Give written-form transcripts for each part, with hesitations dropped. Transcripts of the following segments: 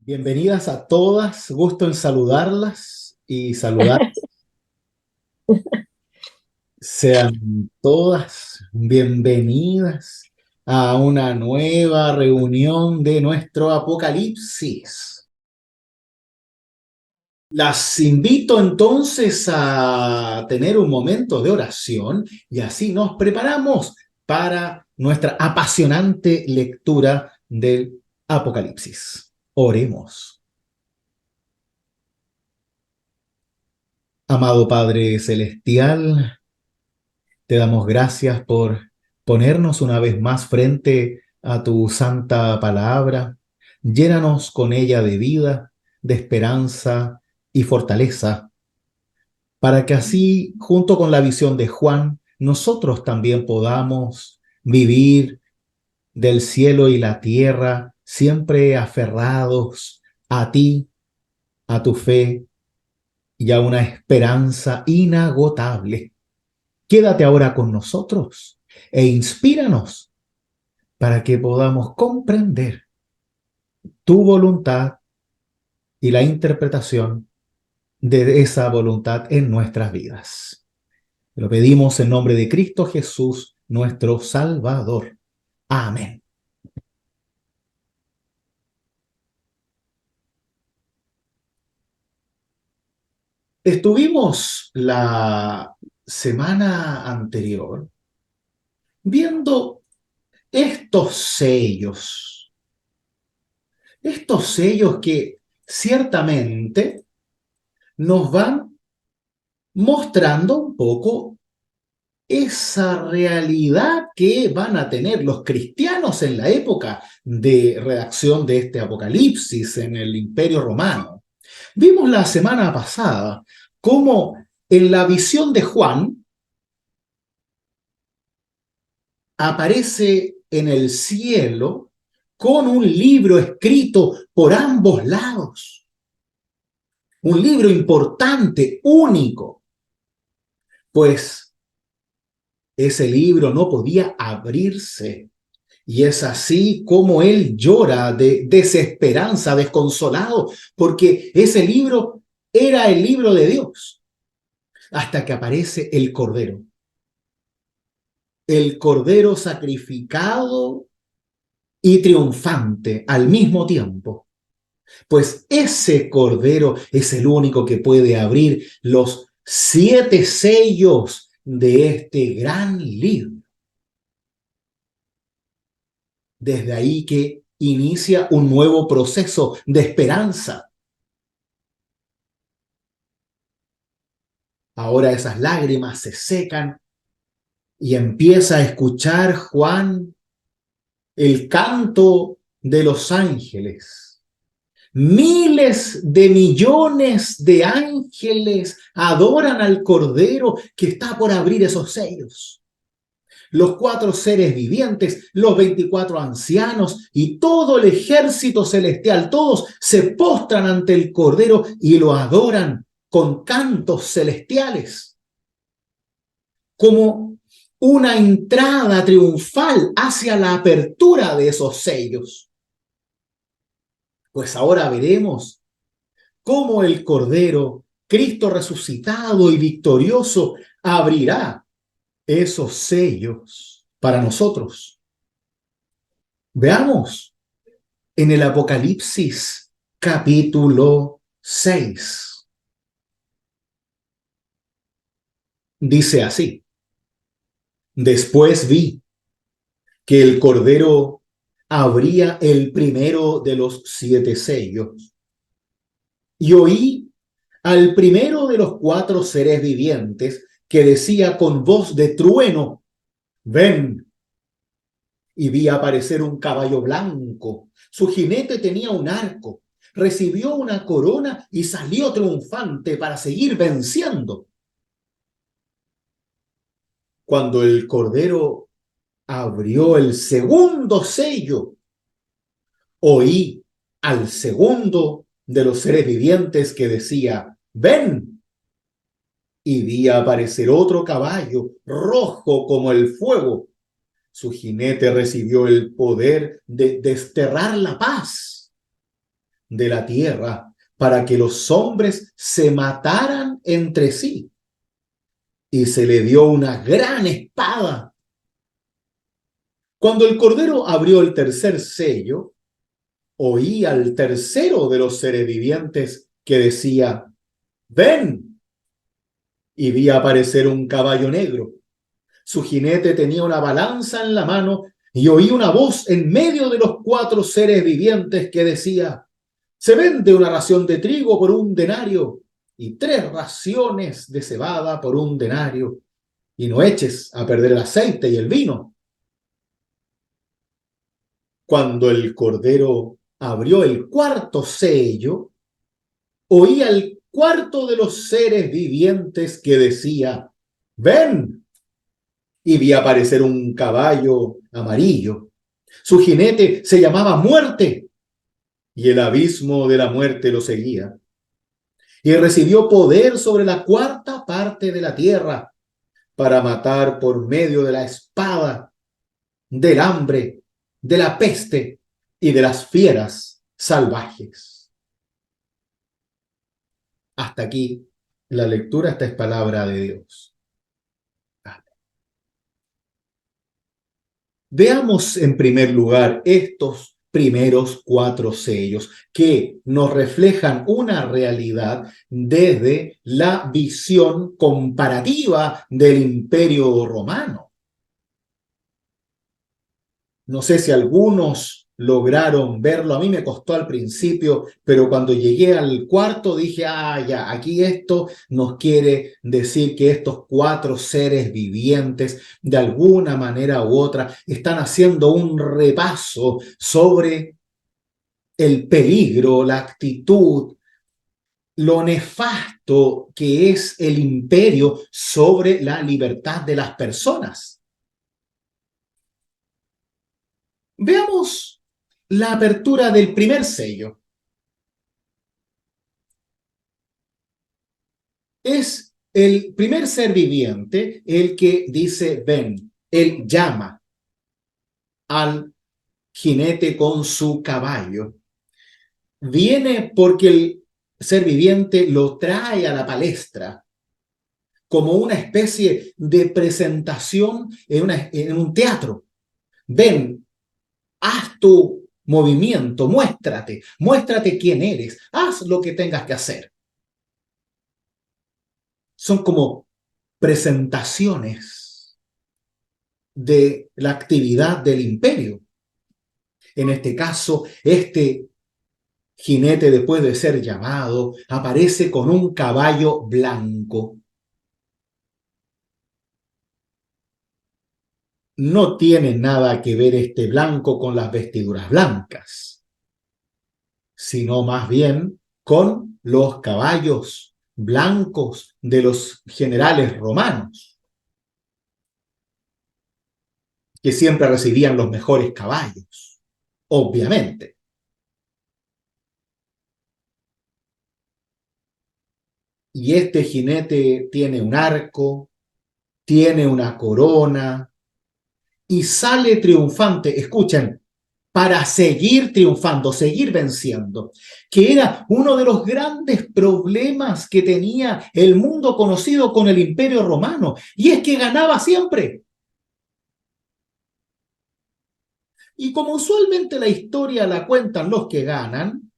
Bienvenidas a todas, gusto en saludarlas y saludar. Sean todas bienvenidas a una nueva reunión de nuestro Apocalipsis. Las invito entonces a tener un momento de oración y así nos preparamos para nuestra apasionante lectura del Apocalipsis. Oremos. Amado Padre Celestial, te damos gracias por ponernos una vez más frente a tu santa palabra. Llénanos con ella de vida, de esperanza y fortaleza, para que así, junto con la visión de Juan, nosotros también podamos vivir del cielo y la tierra, siempre aferrados a ti, a tu fe y a una esperanza inagotable. Quédate ahora con nosotros e inspíranos para que podamos comprender tu voluntad y la interpretación de esa voluntad en nuestras vidas. Lo pedimos en nombre de Cristo Jesús, nuestro Salvador. Amén. Estuvimos la semana anterior viendo estos sellos que ciertamente nos van mostrando un poco esa realidad que van a tener los cristianos en la época de redacción de este Apocalipsis en el Imperio Romano. Vimos la semana pasada cómo en la visión de Juan aparece en el cielo con un libro escrito por ambos lados. Un libro importante, único, pues ese libro no podía abrirse. Y es así como él llora de desesperanza, desconsolado, porque ese libro era el libro de Dios, hasta que aparece el cordero sacrificado y triunfante al mismo tiempo. Pues ese cordero es el único que puede abrir los 7 sellos de este gran libro. Desde ahí que inicia un nuevo proceso de esperanza. Ahora esas lágrimas se secan y empieza a escuchar Juan el canto de los ángeles. Miles de millones de ángeles adoran al Cordero que está por abrir esos sellos. Los 4 seres vivientes, los 24 ancianos y todo el ejército celestial, todos se postran ante el Cordero y lo adoran con cantos celestiales, como una entrada triunfal hacia la apertura de esos sellos. Pues ahora veremos cómo el Cordero, Cristo resucitado y victorioso, abrirá esos sellos para nosotros. Veamos en el Apocalipsis capítulo 6. Dice así: después vi que el Cordero abría el primero de los 7 sellos y oí al primero de los 4 seres vivientes que decía con voz de trueno: ven. Y vi aparecer un caballo blanco. Su jinete tenía un arco, recibió una corona y salió triunfante para seguir venciendo. Cuando el Cordero abrió el segundo sello, oí al segundo de los seres vivientes que decía: ven. Y vi aparecer otro caballo rojo como el fuego. Su jinete recibió el poder de desterrar la paz. de la tierra para que los hombres se mataran entre sí. Y se le dio una gran espada. Cuando el Cordero abrió el tercer sello, oí al tercero de los seres vivientes que decía: ¡Ven! Y vi aparecer un caballo negro. Su jinete tenía una balanza en la mano y oí una voz en medio de los cuatro seres vivientes que decía: se vende una ración de trigo por un denario y 3 raciones de cebada por un denario, y no eches a perder el aceite y el vino. Cuando el Cordero abrió el cuarto sello, oí al cuarto de los seres vivientes que decía: ven. Y vi aparecer un caballo amarillo. Su jinete se llamaba Muerte, y el abismo de la muerte lo seguía. Y recibió poder sobre la cuarta parte de la tierra para matar por medio de la espada, del hambre, de la peste y de las fieras salvajes. Hasta aquí la lectura, esta es palabra de Dios. Veamos en primer lugar estos primeros 4 sellos que nos reflejan una realidad desde la visión comparativa del Imperio Romano. No sé si algunos lograron verlo, a mí me costó al principio, pero cuando llegué al cuarto dije: ya, aquí esto nos quiere decir que estos 4 seres vivientes, de alguna manera u otra, están haciendo un repaso sobre el peligro, la actitud, lo nefasto que es el imperio sobre la libertad de las personas. Veamos la apertura del primer sello. Es el primer ser viviente el que dice ven. Él llama al jinete con su caballo. Viene porque el ser viviente lo trae a la palestra como una especie de presentación en un teatro. Ven, haz tu movimiento, muéstrate quién eres, haz lo que tengas que hacer. Son como presentaciones de la actividad del imperio. En este caso, este jinete, después de ser llamado, aparece con un caballo blanco. No tiene nada que ver este blanco con las vestiduras blancas, sino más bien con los caballos blancos de los generales romanos, que siempre recibían los mejores caballos, obviamente. Y este jinete tiene un arco, tiene una corona y sale triunfante. Escuchen, para seguir triunfando, seguir venciendo, que era uno de los grandes problemas que tenía el mundo conocido con el Imperio Romano, y es que ganaba siempre. Y como usualmente la historia la cuentan los que ganan,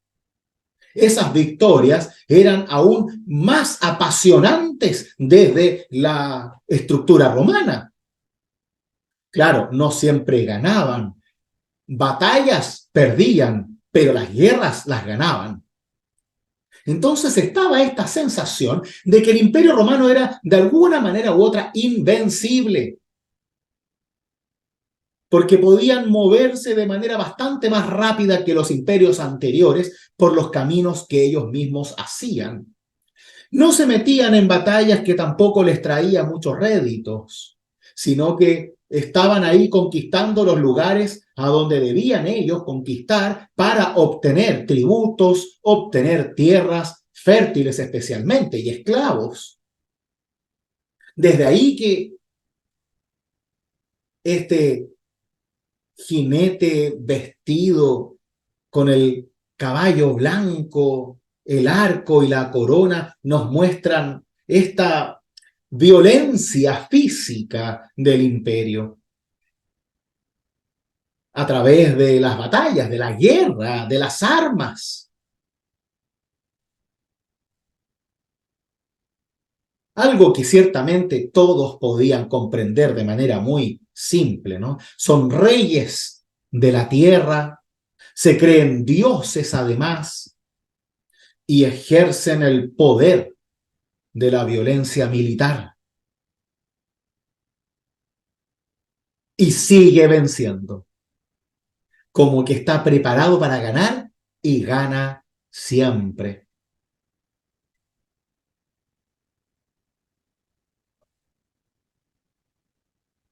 esas victorias eran aún más apasionantes desde la estructura romana. Claro, no siempre ganaban, batallas perdían, pero las guerras las ganaban. Entonces estaba esta sensación de que el Imperio Romano era de alguna manera u otra invencible, porque podían moverse de manera bastante más rápida que los imperios anteriores por los caminos que ellos mismos hacían. No se metían en batallas que tampoco les traía muchos réditos, sino que estaban ahí conquistando los lugares a donde debían ellos conquistar para obtener tributos, obtener tierras fértiles especialmente y esclavos. Desde ahí que este jinete vestido con el caballo blanco, el arco y la corona nos muestran esta violencia física del imperio a través de las batallas, de la guerra, de las armas. Algo que ciertamente todos podían comprender de manera muy simple, ¿no? Son reyes de la tierra, se creen dioses además y ejercen el poder de la violencia militar. Y sigue venciendo, como que está preparado para ganar y gana siempre.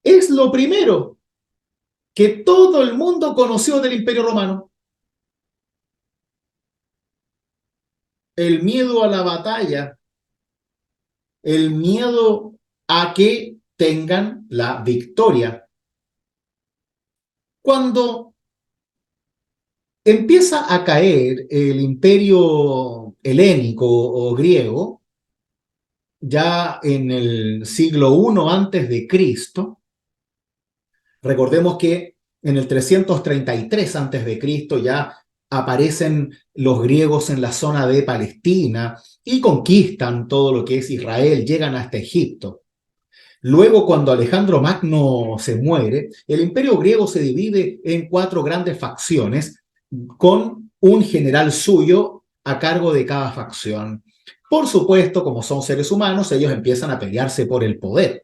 Es lo primero que todo el mundo conoció del Imperio Romano. El miedo a la batalla, el miedo a que tengan la victoria. Cuando empieza a caer el imperio helénico o griego, ya en el siglo I antes de Cristo, recordemos que en el 333 antes de Cristo ya aparecen los griegos en la zona de Palestina y conquistan todo lo que es Israel, llegan hasta Egipto. Luego, cuando Alejandro Magno se muere, el imperio griego se divide en 4 grandes facciones, con un general suyo a cargo de cada facción. Por supuesto, como son seres humanos, ellos empiezan a pelearse por el poder.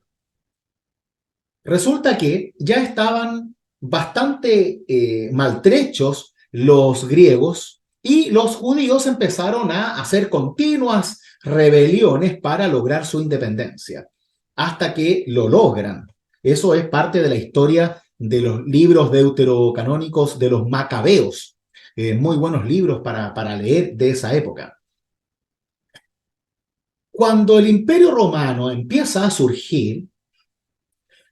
Resulta que ya estaban bastante maltrechos los griegos y los judíos empezaron a hacer continuas rebeliones para lograr su independencia, hasta que lo logran. Eso es parte de la historia de los libros deuterocanónicos de los macabeos. Muy buenos libros para leer de esa época. Cuando el Imperio Romano empieza a surgir,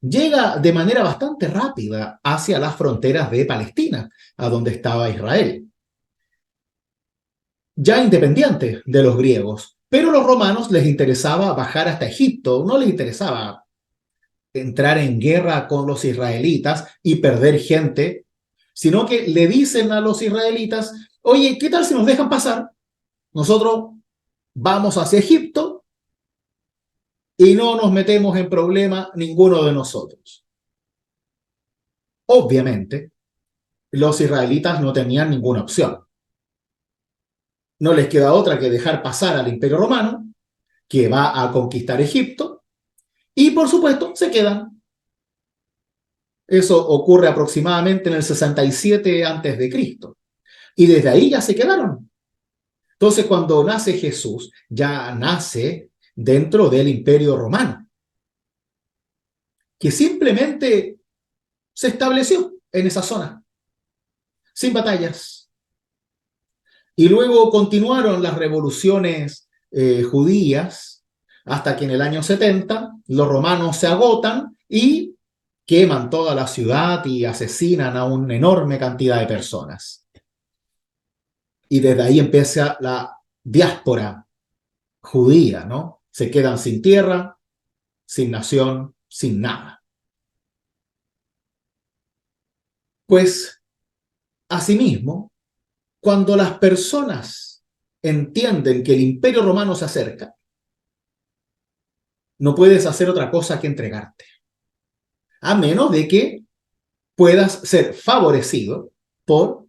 llega de manera bastante rápida hacia las fronteras de Palestina, a donde estaba Israel, ya independiente de los griegos. Pero a los romanos les interesaba bajar hasta Egipto, no les interesaba entrar en guerra con los israelitas y perder gente, sino que le dicen a los israelitas, oye, ¿qué tal si nos dejan pasar? Nosotros vamos hacia Egipto y no nos metemos en problema ninguno de nosotros. Obviamente, los israelitas no tenían ninguna opción. No les queda otra que dejar pasar al Imperio Romano, que va a conquistar Egipto, y por supuesto se quedan. Eso ocurre aproximadamente en el 67 antes de Cristo. Y desde ahí ya se quedaron. Entonces, cuando nace Jesús, ya nace dentro del Imperio Romano, que simplemente se estableció en esa zona, sin batallas. Y luego continuaron las revoluciones judías hasta que en el año 70 los romanos se agotan y queman toda la ciudad y asesinan a una enorme cantidad de personas. Y desde ahí empieza la diáspora judía, ¿no? Se quedan sin tierra, sin nación, sin nada. Pues, asimismo, cuando las personas entienden que el Imperio Romano se acerca, no puedes hacer otra cosa que entregarte, a menos de que puedas ser favorecido por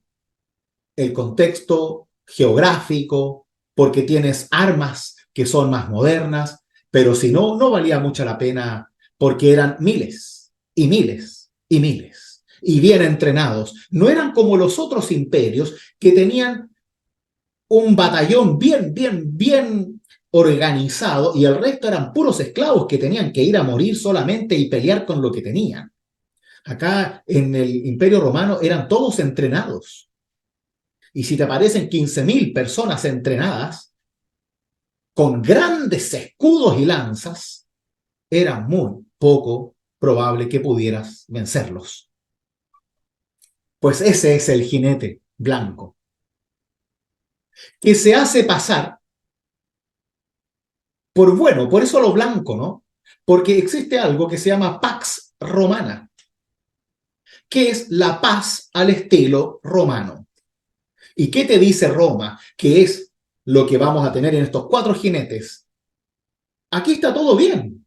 el contexto geográfico, porque tienes armas que son más modernas, pero si no, no valía mucho la pena porque eran miles y miles y miles y bien entrenados. No eran como los otros imperios que tenían un batallón bien organizado y el resto eran puros esclavos que tenían que ir a morir solamente y pelear con lo que tenían. Acá en el Imperio Romano eran todos entrenados. Y si te aparecen 15.000 personas entrenadas con grandes escudos y lanzas, era muy poco probable que pudieras vencerlos. Pues ese es el jinete blanco. que se hace pasar por bueno, por eso lo blanco, ¿no? Porque existe algo que se llama Pax Romana, que es la paz al estilo romano. ¿Y qué te dice Roma? Que es lo que vamos a tener en estos cuatro jinetes. Aquí está todo bien.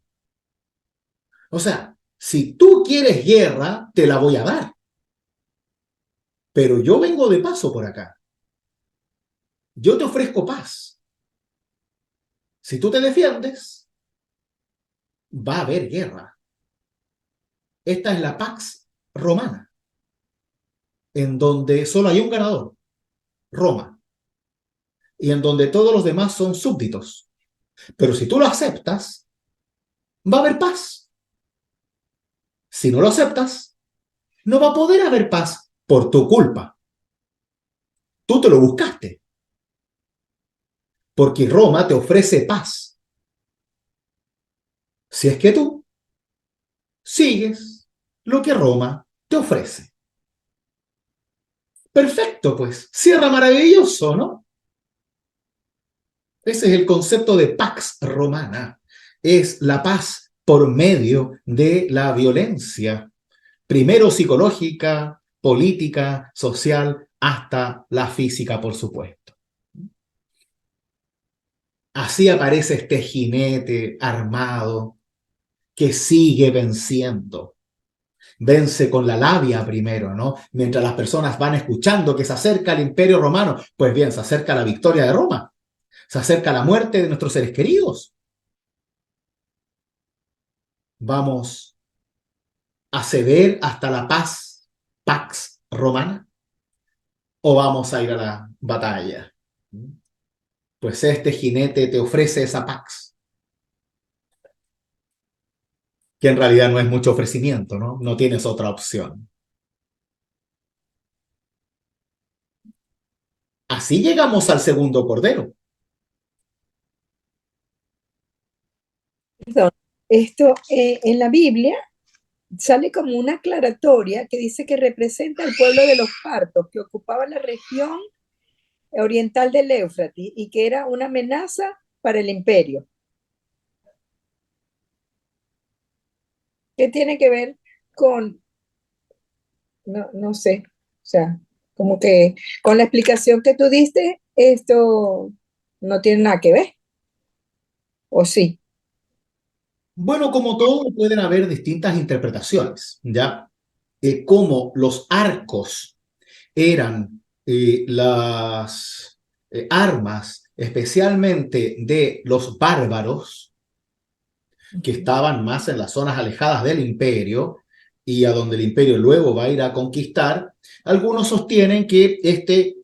O sea, si tú quieres guerra, te la voy a dar. Pero yo vengo de paso por acá. Yo te ofrezco paz. Si tú te defiendes, va a haber guerra. Esta es la Pax Romana, en donde solo hay un ganador, Roma, y en donde todos los demás son súbditos. Pero si tú lo aceptas, va a haber paz. Si no lo aceptas, no va a poder haber paz por tu culpa. Tú te lo buscaste, porque Roma te ofrece paz. Si es que tú sigues lo que Roma te ofrece. Perfecto, pues. Cierra maravilloso, ¿no? Ese es el concepto de Pax Romana. Es la paz por medio de la violencia. Primero psicológica, política, social, hasta la física, por supuesto. Así aparece este jinete armado que sigue venciendo. Vence con la labia primero, ¿no? Mientras las personas van escuchando que se acerca el Imperio Romano, pues bien, se acerca la victoria de Roma, se acerca la muerte de nuestros seres queridos. Vamos a ceder hasta la paz, Pax Romana, o vamos a ir a la batalla. Pues este jinete te ofrece esa Pax, que en realidad no es mucho ofrecimiento, ¿no? No tienes otra opción. Así llegamos al segundo cordero. Perdón, esto en la Biblia sale como una aclaratoria que dice que representa al pueblo de los partos que ocupaba la región oriental del Éufrates y que era una amenaza para el imperio. ¿Qué tiene que ver con, no, no sé, o sea, como que con la explicación que tú diste, esto no tiene nada que ver, ¿o sí? Bueno, como todo, pueden haber distintas interpretaciones, ¿ya? Como los arcos eran las armas especialmente de los bárbaros que estaban más en las zonas alejadas del imperio y a donde el imperio luego va a ir a conquistar, algunos sostienen que este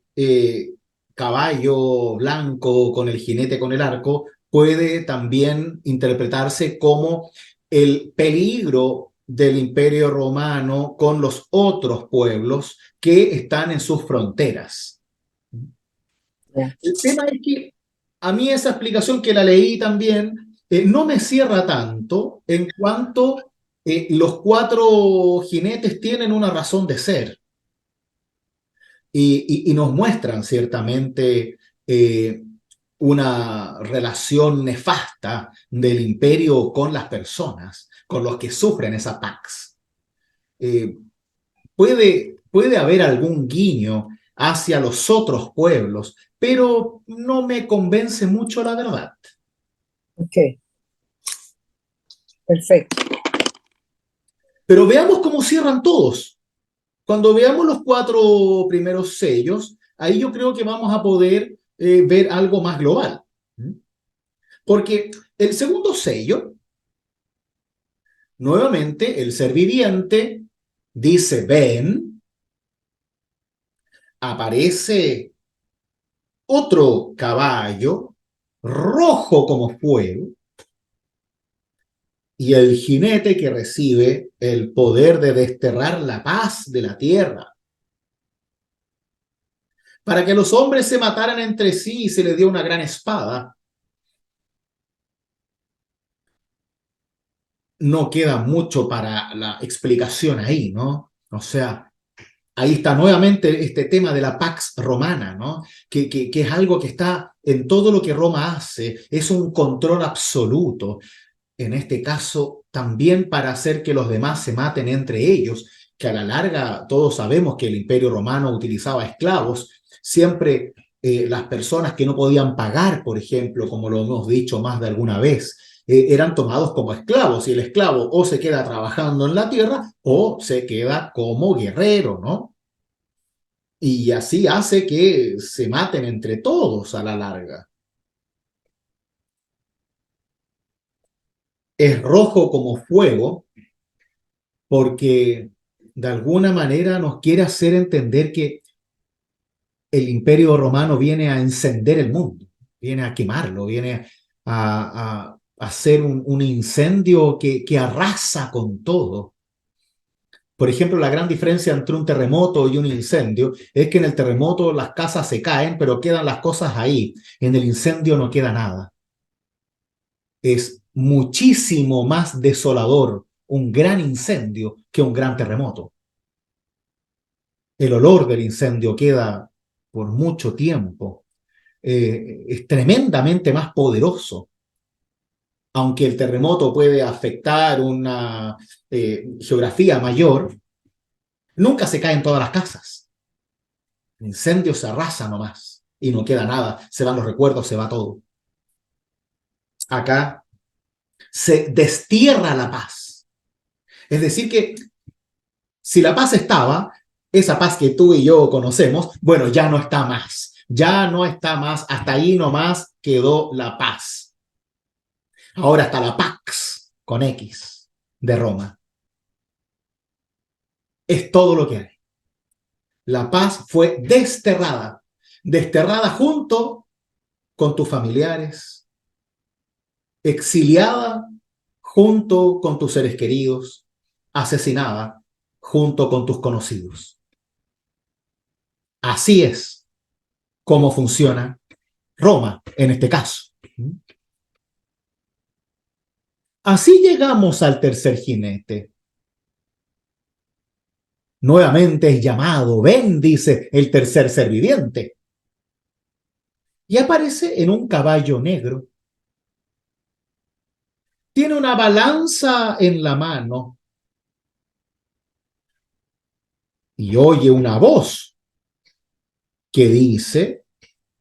caballo blanco con el jinete con el arco puede también interpretarse como el peligro del imperio romano con los otros pueblos que están en sus fronteras. Ya. El tema es que a mí esa explicación que la leí también no me cierra tanto en cuanto los cuatro jinetes tienen una razón de ser y nos muestran ciertamente una relación nefasta del imperio con las personas, con los que sufren esa pax. Eh, puede haber algún guiño hacia los otros pueblos, pero no me convence mucho la verdad. Ok, perfecto. Pero veamos cómo cierran todos. Cuando veamos los cuatro primeros sellos, ahí yo creo que vamos a poder ver algo más global. Porque el segundo sello, nuevamente, el ser viviente dice, ven, aparece otro caballo rojo como fuego y el jinete que recibe el poder de desterrar la paz de la tierra. Para que los hombres se mataran entre sí y se les dio una gran espada. No queda mucho para la explicación ahí, ¿no? O sea, ahí está nuevamente este tema de la Pax Romana, ¿no? Que es algo que está en todo lo que Roma hace, es un control absoluto, en este caso también para hacer que los demás se maten entre ellos, que a la larga todos sabemos que el Imperio Romano utilizaba esclavos, siempre las personas que no podían pagar, por ejemplo, como lo hemos dicho más de alguna vez, eran tomados como esclavos y el esclavo o se queda trabajando en la tierra o se queda como guerrero, ¿no? Y así hace que se maten entre todos a la larga. Es rojo como fuego porque de alguna manera nos quiere hacer entender que el Imperio Romano viene a encender el mundo, viene a quemarlo, viene a hacer un incendio que arrasa con todo. Por ejemplo, la gran diferencia entre un terremoto y un incendio es que en el terremoto las casas se caen, pero quedan las cosas ahí. En el incendio no queda nada. Es muchísimo más desolador un gran incendio que un gran terremoto. El olor del incendio queda por mucho tiempo. Es tremendamente más poderoso. Aunque el terremoto puede afectar una geografía mayor, nunca se caen todas las casas. El incendio se arrasa nomás y no queda nada. Se van los recuerdos, se va todo. Acá se destierra la paz. Es decir, que si la paz estaba, esa paz que tú y yo conocemos, bueno, ya no está más. Ya no está más. Hasta ahí nomás quedó la paz. Ahora está la Pax con X de Roma. Es todo lo que hay. La paz fue desterrada. Desterrada junto con tus familiares, exiliada junto con tus seres queridos, asesinada junto con tus conocidos. Así es como funciona Roma en este caso. Así llegamos al tercer jinete. Nuevamente es llamado, ven, dice el tercer ser viviente. Y aparece en un caballo negro. Tiene una balanza en la mano y oye una voz que dice,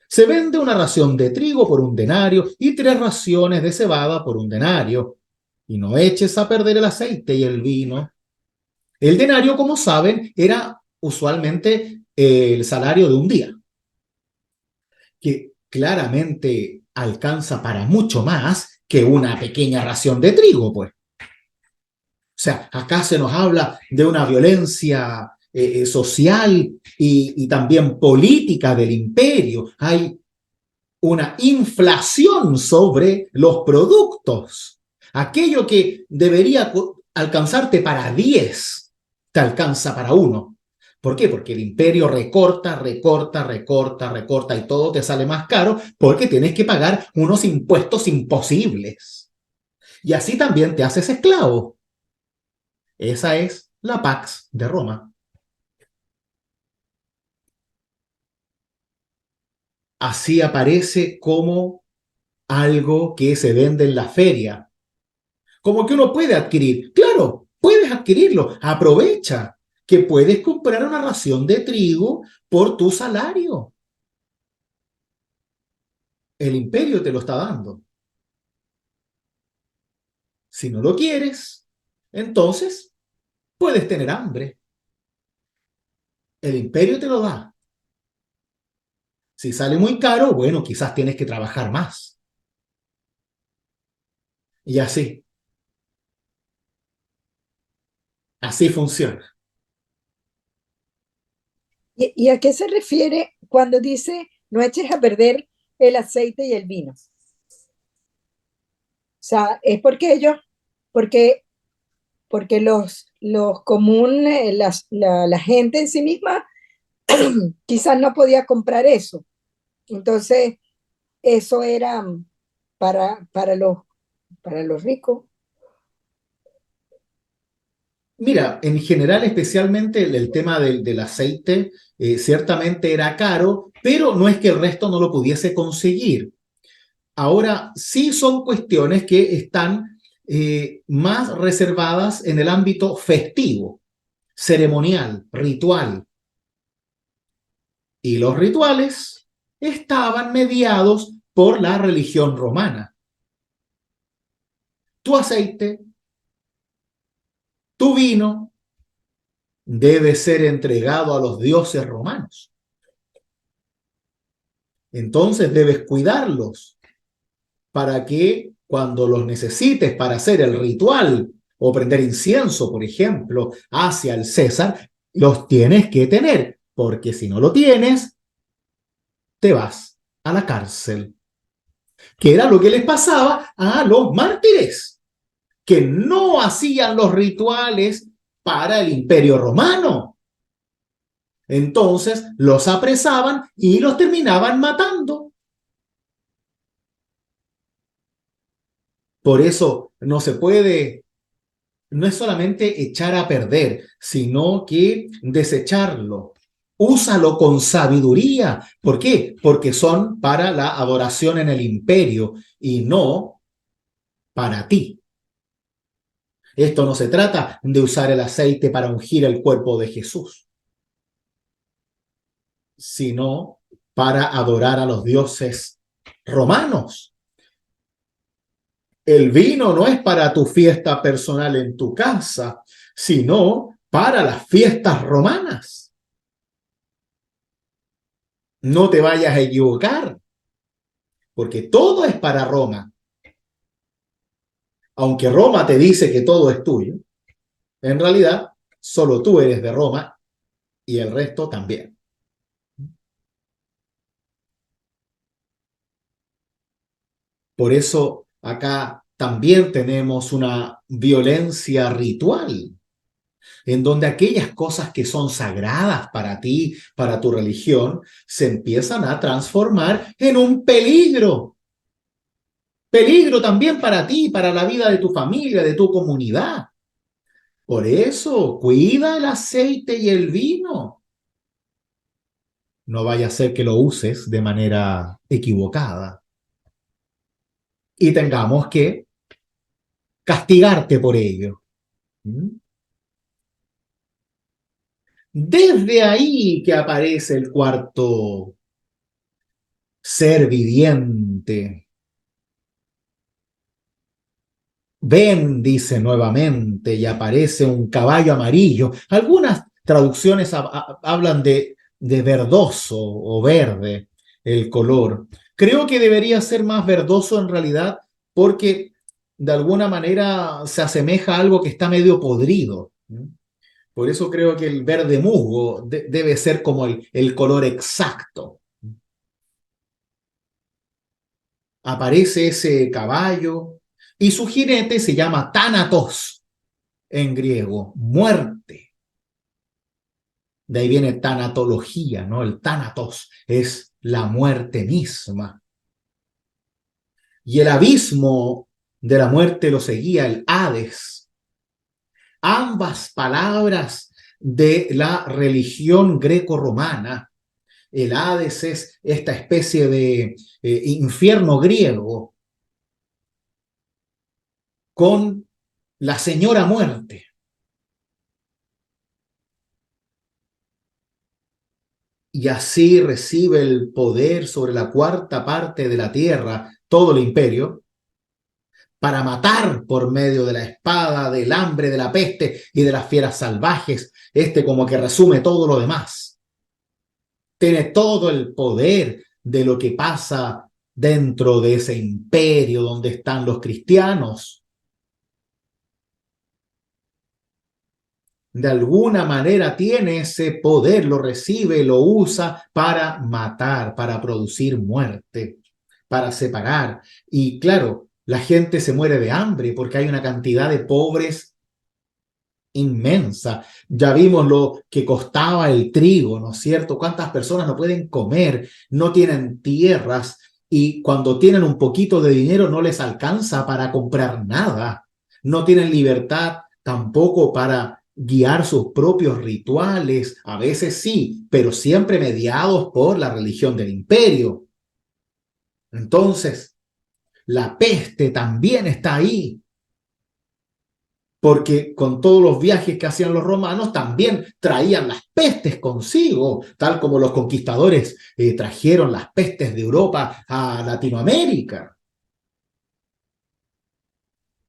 se vende una ración de trigo por 1 denario y 3 raciones de cebada por 1 denario. Y no eches a perder el aceite y el vino. El denario, como saben, era usualmente el salario de un día, que claramente alcanza para mucho más que una pequeña ración de trigo, pues. O sea, acá se nos habla de una violencia social y también política del imperio. Hay una inflación sobre los productos. Aquello que debería alcanzarte para 10, te alcanza para 1. ¿Por qué? Porque el imperio recorta, recorta, recorta, recorta y todo te sale más caro porque tienes que pagar unos impuestos imposibles. Y así también te haces esclavo. Esa es la Pax de Roma. Así aparece como algo que se vende en la feria, como que uno puede adquirir. Claro, puedes adquirirlo. Aprovecha que puedes comprar una ración de trigo por tu salario. El imperio te lo está dando. Si no lo quieres, entonces puedes tener hambre. El imperio te lo da. Si sale muy caro, bueno, quizás tienes que trabajar más. Y así, así funciona. ¿Y a qué se refiere cuando dice no eches a perder el aceite y el vino? O sea, es porque ellos, porque, porque los comunes, la gente en sí misma, quizás no podía comprar eso. Entonces, eso era para, para los, para los ricos. Mira, en general, especialmente el tema del aceite, ciertamente era caro, pero no es que el resto no lo pudiese conseguir. Ahora, sí son cuestiones que están más reservadas en el ámbito festivo, ceremonial, ritual. Y los rituales estaban mediados por la religión romana. Tu aceite, tu vino, debe ser entregado a los dioses romanos. Entonces debes cuidarlos para que cuando los necesites para hacer el ritual o prender incienso, por ejemplo, hacia el César, los tienes que tener, porque si no lo tienes, te vas a la cárcel, que era lo que les pasaba a los mártires, que no hacían los rituales para el Imperio Romano. Entonces los apresaban y los terminaban matando. Por eso no se puede, no es solamente echar a perder, sino que desecharlo. Úsalo con sabiduría. ¿Por qué? Porque son para la adoración en el imperio y no para ti. Esto no se trata de usar el aceite para ungir el cuerpo de Jesús, sino para adorar a los dioses romanos. El vino no es para tu fiesta personal en tu casa, sino para las fiestas romanas. No te vayas a equivocar, porque todo es para Roma. Aunque Roma te dice que todo es tuyo, en realidad solo tú eres de Roma y el resto también. Por eso acá también tenemos una violencia ritual, en donde aquellas cosas que son sagradas para ti, para tu religión, se empiezan a transformar en un peligro. Peligro también para ti, para la vida de tu familia, de tu comunidad. Por eso, cuida el aceite y el vino. No vaya a ser que lo uses de manera equivocada y tengamos que castigarte por ello. Desde ahí que aparece el cuarto ser viviente. Ven, dice nuevamente, y aparece un caballo amarillo. Algunas traducciones hablan de verdoso o verde el color. Creo que debería ser más verdoso en realidad porque de alguna manera se asemeja a algo que está medio podrido. Por eso creo que el verde musgo debe ser como el color exacto. Aparece ese caballo y su jinete se llama Thanatos en griego, muerte. De ahí viene tanatología, ¿no? El Thanatos es la muerte misma. Y el abismo de la muerte lo seguía, el Hades. Ambas palabras de la religión greco-romana. El Hades es esta especie de infierno griego con la señora muerte. Y así recibe el poder sobre la cuarta parte de la tierra, todo el imperio, para matar por medio de la espada, del hambre, de la peste y de las fieras salvajes. Como que resume todo lo demás. Tiene todo el poder de lo que pasa dentro de ese imperio donde están los cristianos. De alguna manera tiene ese poder, lo recibe, lo usa para matar, para producir muerte, para separar. Y claro, la gente se muere de hambre porque hay una cantidad de pobres inmensa. Ya vimos lo que costaba el trigo, ¿no es cierto? ¿Cuántas personas no pueden comer, no tienen tierras y cuando tienen un poquito de dinero no les alcanza para comprar nada? No tienen libertad tampoco para guiar sus propios rituales, a veces sí, pero siempre mediados por la religión del imperio. Entonces, la peste también está ahí, porque con todos los viajes que hacían los romanos también traían las pestes consigo, tal como los conquistadores trajeron las pestes de Europa a Latinoamérica.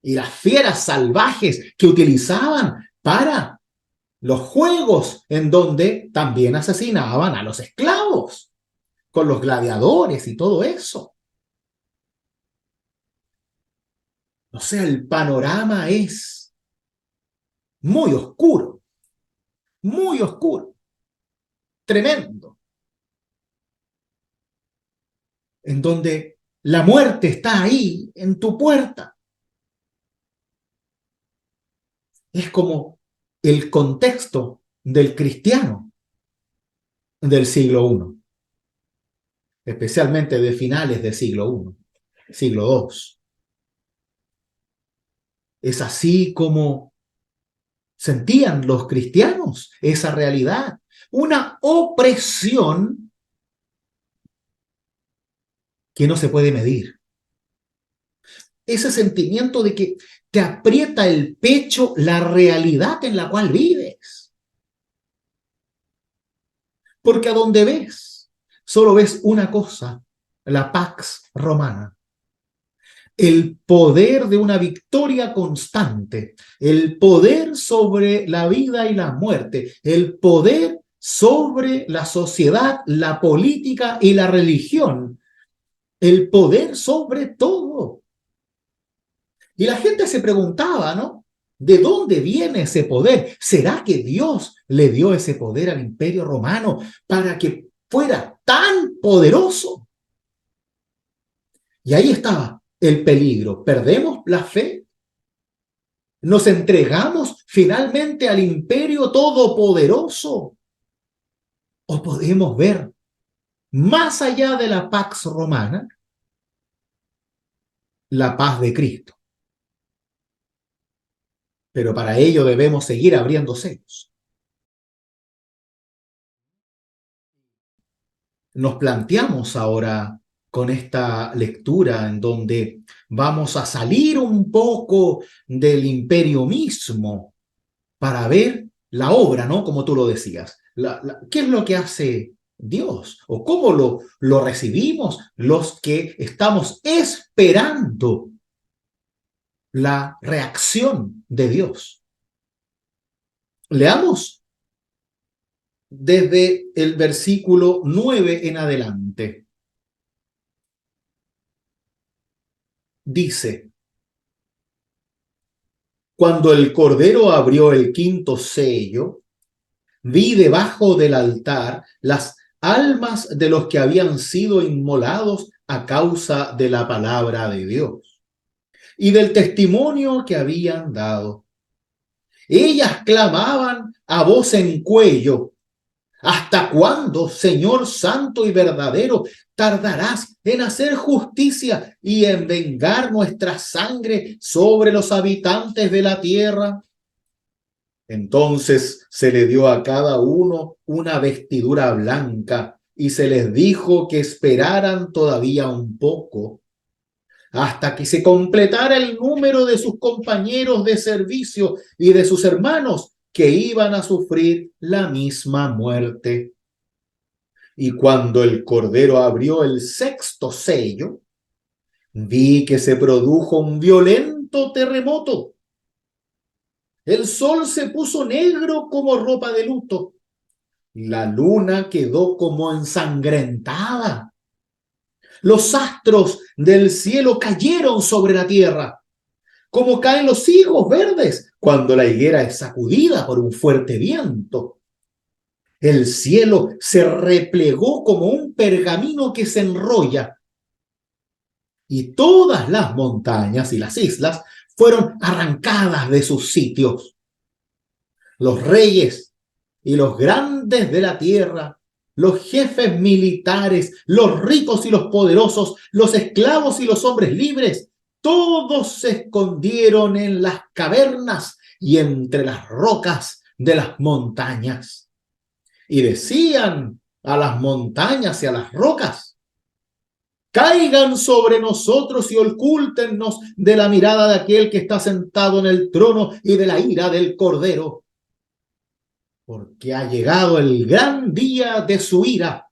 Y las fieras salvajes que utilizaban para los juegos, en donde también asesinaban a los esclavos, con los gladiadores y todo eso. O sea, el panorama es muy oscuro, tremendo, en donde la muerte está ahí, en tu puerta. Es como el contexto del cristiano del siglo I, especialmente de finales del siglo I, siglo II. Es así como sentían los cristianos esa realidad, una opresión que no se puede medir. Ese sentimiento de que te aprieta el pecho la realidad en la cual vives. Porque a donde ves, solo ves una cosa, la Pax Romana. El poder de una victoria constante, el poder sobre la vida y la muerte, el poder sobre la sociedad, la política y la religión, el poder sobre todo. Y la gente se preguntaba, ¿no? ¿De dónde viene ese poder? ¿Será que Dios le dio ese poder al Imperio Romano para que fuera tan poderoso? Y ahí estaba el peligro. ¿Perdemos la fe? ¿Nos entregamos finalmente al Imperio Todopoderoso? ¿O podemos ver más allá de la Pax Romana la paz de Cristo? Pero para ello debemos seguir abriendo sellos. Nos planteamos ahora con esta lectura en donde vamos a salir un poco del imperio mismo para ver la obra, ¿no? Como tú lo decías. ¿Qué es lo que hace Dios? ¿O cómo lo recibimos los que estamos esperando la reacción de Dios? Leamos desde el versículo 9 en adelante. Dice: cuando el Cordero abrió el quinto sello, vi debajo del altar las almas de los que habían sido inmolados a causa de la palabra de Dios y del testimonio que habían dado. Ellas clamaban a voz en cuello: ¿hasta cuándo, Señor santo y verdadero, tardarás en hacer justicia y en vengar nuestra sangre sobre los habitantes de la tierra? Entonces se le dio a cada uno una vestidura blanca y se les dijo que esperaran todavía un poco, hasta que se completara el número de sus compañeros de servicio y de sus hermanos que iban a sufrir la misma muerte. Y cuando el Cordero abrió el sexto sello, vi que se produjo un violento terremoto. El sol se puso negro como ropa de luto. La luna quedó como ensangrentada. Los astros del cielo cayeron sobre la tierra, como caen los higos verdes cuando la higuera es sacudida por un fuerte viento. El cielo se replegó como un pergamino que se enrolla, y todas las montañas y las islas fueron arrancadas de sus sitios. Los reyes y los grandes de la tierra, los jefes militares, los ricos y los poderosos, los esclavos y los hombres libres, todos se escondieron en las cavernas y entre las rocas de las montañas. Y decían a las montañas y a las rocas: caigan sobre nosotros y ocúltennos de la mirada de aquel que está sentado en el trono y de la ira del Cordero. Porque ha llegado el gran día de su ira,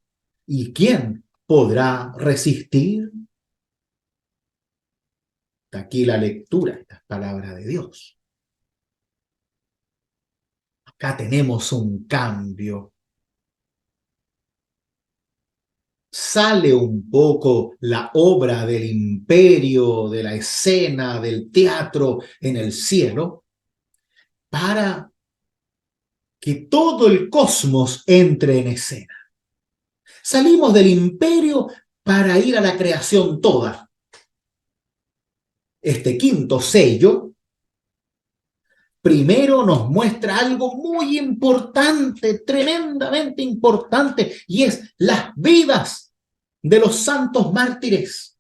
¿y quién podrá resistir? Aquí la lectura de estas palabras de Dios. Acá tenemos un cambio. Sale un poco la obra del imperio, de la escena, del teatro en el cielo, para que todo el cosmos entre en escena. Salimos del imperio para ir a la creación toda. Este quinto sello primero nos muestra algo muy importante, tremendamente importante, y es las vidas de los santos mártires.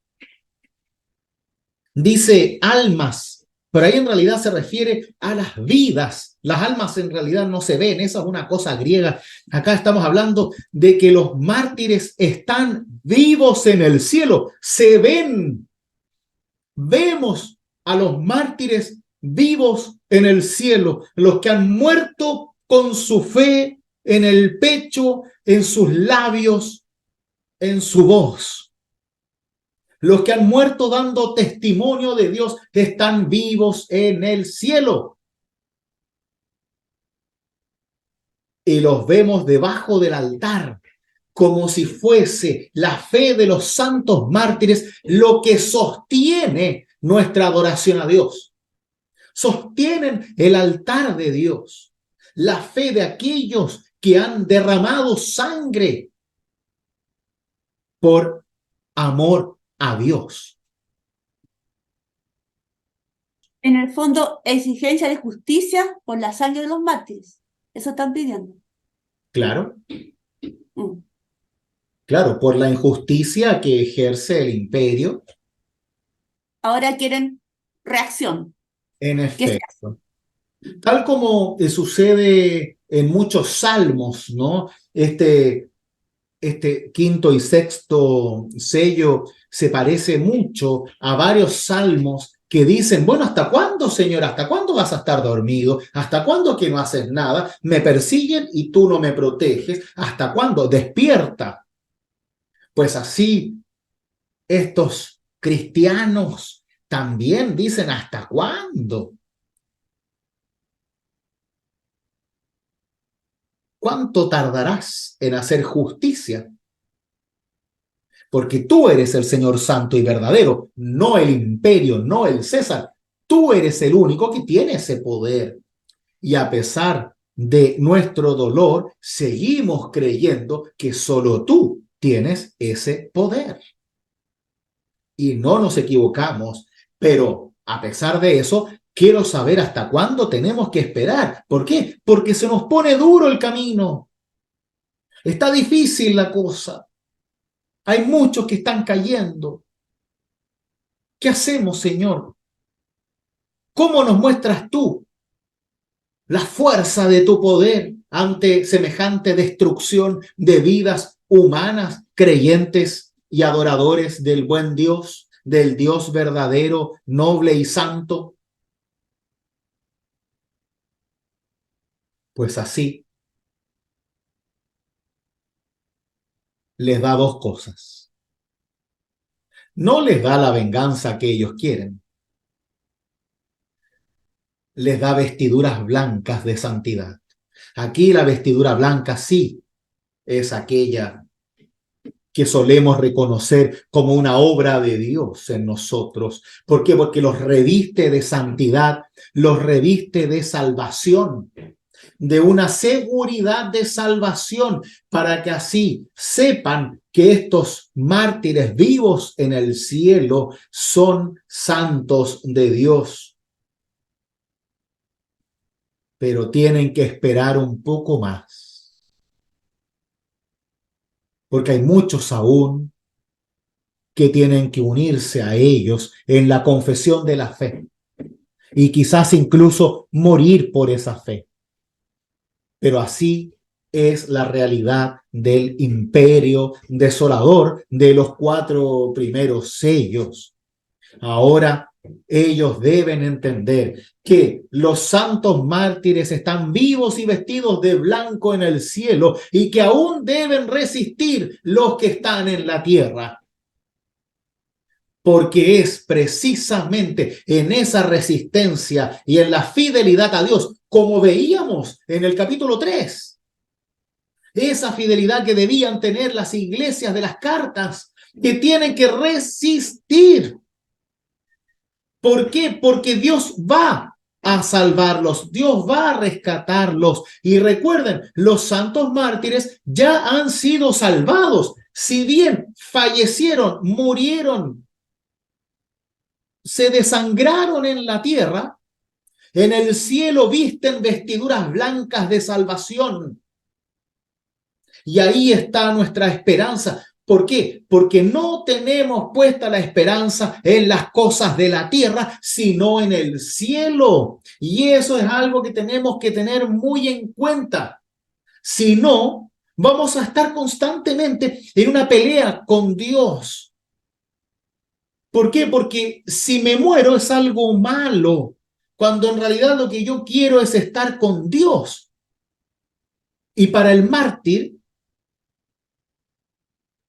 Dice almas, pero ahí en realidad se refiere a las vidas. Las almas en realidad no se ven, esa es una cosa griega. Acá estamos hablando de que los mártires están vivos en el cielo, se ven. Vemos a los mártires vivos en el cielo, los que han muerto con su fe en el pecho, en sus labios, en su voz. Los que han muerto dando testimonio de Dios están vivos en el cielo. Y los vemos debajo del altar, como si fuese la fe de los santos mártires lo que sostiene nuestra adoración a Dios. Sostienen el altar de Dios, la fe de aquellos que han derramado sangre por amor a Dios. En el fondo, exigencia de justicia por la sangre de los mártires. Eso están pidiendo. Claro. Claro, por la injusticia que ejerce el imperio. Ahora quieren reacción. En efecto. Tal como sucede en muchos salmos, ¿no? Este quinto y sexto sello se parece mucho a varios salmos que dicen: bueno, ¿hasta cuándo, Señor? ¿Hasta cuándo vas a estar dormido? ¿Hasta cuándo que no haces nada? Me persiguen y tú no me proteges. ¿Hasta cuándo? Despierta. Pues así, estos cristianos también dicen: ¿hasta cuándo? ¿Cuánto tardarás en hacer justicia? Porque tú eres el Señor santo y verdadero, no el imperio, no el César. Tú eres el único que tiene ese poder. Y a pesar de nuestro dolor, seguimos creyendo que solo tú tienes ese poder. Y no nos equivocamos, pero a pesar de eso, quiero saber hasta cuándo tenemos que esperar. ¿Por qué? Porque se nos pone duro el camino. Está difícil la cosa. Hay muchos que están cayendo. ¿Qué hacemos, Señor? ¿Cómo nos muestras tú la fuerza de tu poder ante semejante destrucción de vidas humanas, creyentes y adoradores del buen Dios, del Dios verdadero, noble y santo? Pues así les da dos cosas. No les da la venganza que ellos quieren. Les da vestiduras blancas de santidad. Aquí la vestidura blanca sí es aquella que solemos reconocer como una obra de Dios en nosotros. ¿Por qué? Porque los reviste de santidad, los reviste de salvación, de una seguridad de salvación, para que así sepan que estos mártires vivos en el cielo son santos de Dios. Pero tienen que esperar un poco más, porque hay muchos aún que tienen que unirse a ellos en la confesión de la fe. y quizás incluso morir por esa fe. Pero así es la realidad del imperio desolador de los 4 primeros sellos. Ahora ellos deben entender que los santos mártires están vivos y vestidos de blanco en el cielo y que aún deben resistir los que están en la tierra. Porque es precisamente en esa resistencia y en la fidelidad a Dios, como veíamos en el capítulo 3, esa fidelidad que debían tener las iglesias de las cartas, que tienen que resistir. ¿Por qué? Porque Dios va a salvarlos, Dios va a rescatarlos. Y recuerden, los santos mártires ya han sido salvados. Si bien fallecieron, murieron, se desangraron en la tierra, en el cielo visten vestiduras blancas de salvación. Y ahí está nuestra esperanza. ¿Por qué? Porque no tenemos puesta la esperanza en las cosas de la tierra, sino en el cielo. Y eso es algo que tenemos que tener muy en cuenta. Si no, vamos a estar constantemente en una pelea con Dios. ¿Por qué? Porque si me muero es algo malo, cuando en realidad lo que yo quiero es estar con Dios. Y para el mártir,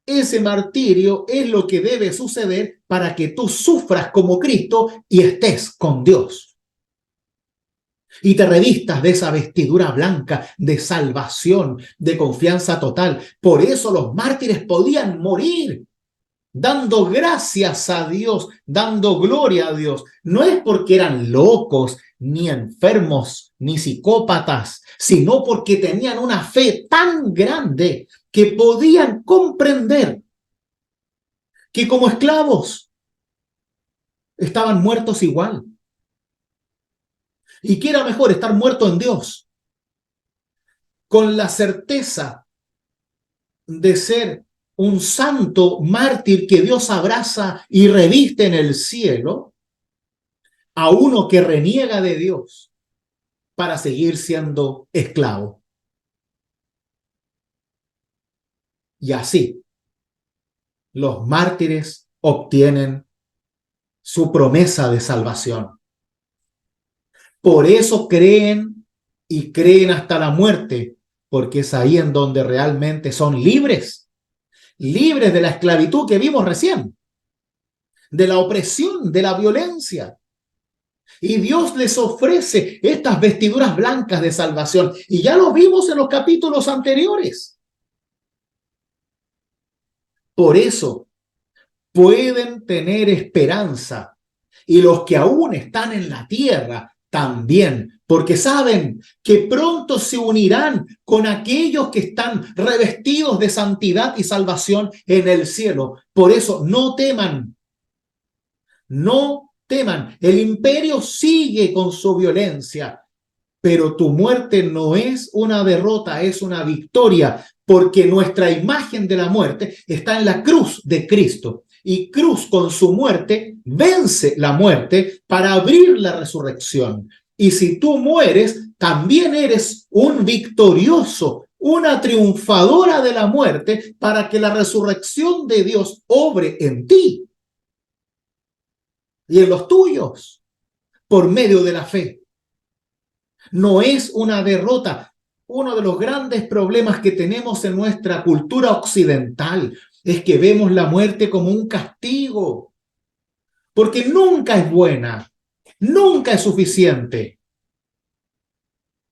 ese martirio es lo que debe suceder para que tú sufras como Cristo y estés con Dios. Y te revistas de esa vestidura blanca de salvación, de confianza total. Por eso los mártires podían morir dando gracias a Dios, dando gloria a Dios. No es porque eran locos, ni enfermos, ni psicópatas, sino porque tenían una fe tan grande que podían comprender que como esclavos estaban muertos igual. Y que era mejor estar muerto en Dios, con la certeza de ser un santo mártir que Dios abraza y reviste en el cielo, a uno que reniega de Dios para seguir siendo esclavo. Y así, los mártires obtienen su promesa de salvación. Por eso creen y creen hasta la muerte, porque es ahí en donde realmente son libres, libres de la esclavitud que vimos recién, de la opresión, de la violencia. Y Dios les ofrece estas vestiduras blancas de salvación. Y ya lo vimos en los capítulos anteriores. Por eso pueden tener esperanza. Y los que aún están en la tierra también, porque saben que pronto se unirán con aquellos que están revestidos de santidad y salvación en el cielo. Por eso no teman. No teman, el imperio sigue con su violencia, pero tu muerte no es una derrota, es una victoria, porque nuestra imagen de la muerte está en la cruz de Cristo. Y cruz con su muerte vence la muerte para abrir la resurrección. Y si tú mueres, también eres un victorioso, una triunfadora de la muerte para que la resurrección de Dios obre en ti y en los tuyos, por medio de la fe. No es una derrota. Uno de los grandes problemas que tenemos en nuestra cultura occidental es que vemos la muerte como un castigo, porque nunca es buena, nunca es suficiente.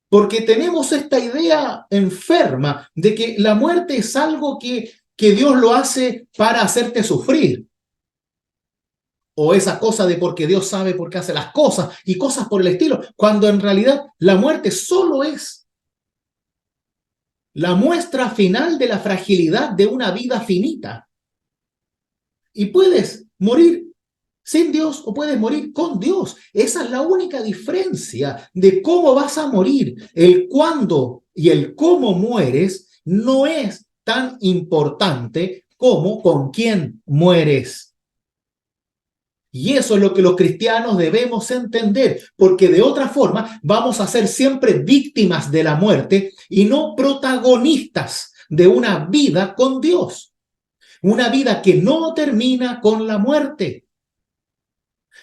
Porque tenemos esta idea enferma de que la muerte es algo que Dios lo hace para hacerte sufrir. O esa cosa de porque Dios sabe por qué hace las cosas y cosas por el estilo, cuando en realidad la muerte solo es la muestra final de la fragilidad de una vida finita. Y puedes morir sin Dios o puedes morir con Dios. Esa es la única diferencia de cómo vas a morir. El cuándo y el cómo mueres no es tan importante como con quién mueres. Y eso es lo que los cristianos debemos entender, porque de otra forma vamos a ser siempre víctimas de la muerte y no protagonistas de una vida con Dios. Una vida que no termina con la muerte,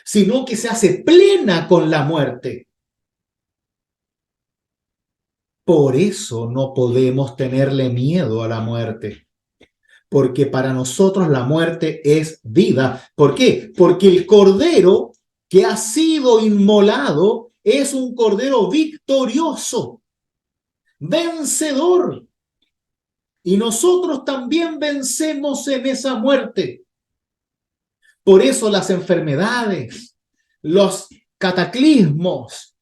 sino que se hace plena con la muerte. Por eso no podemos tenerle miedo a la muerte. Porque para nosotros la muerte es vida. ¿Por qué? Porque el cordero que ha sido inmolado es un cordero victorioso, vencedor. Y nosotros también vencemos en esa muerte. Por eso las enfermedades, los cataclismos,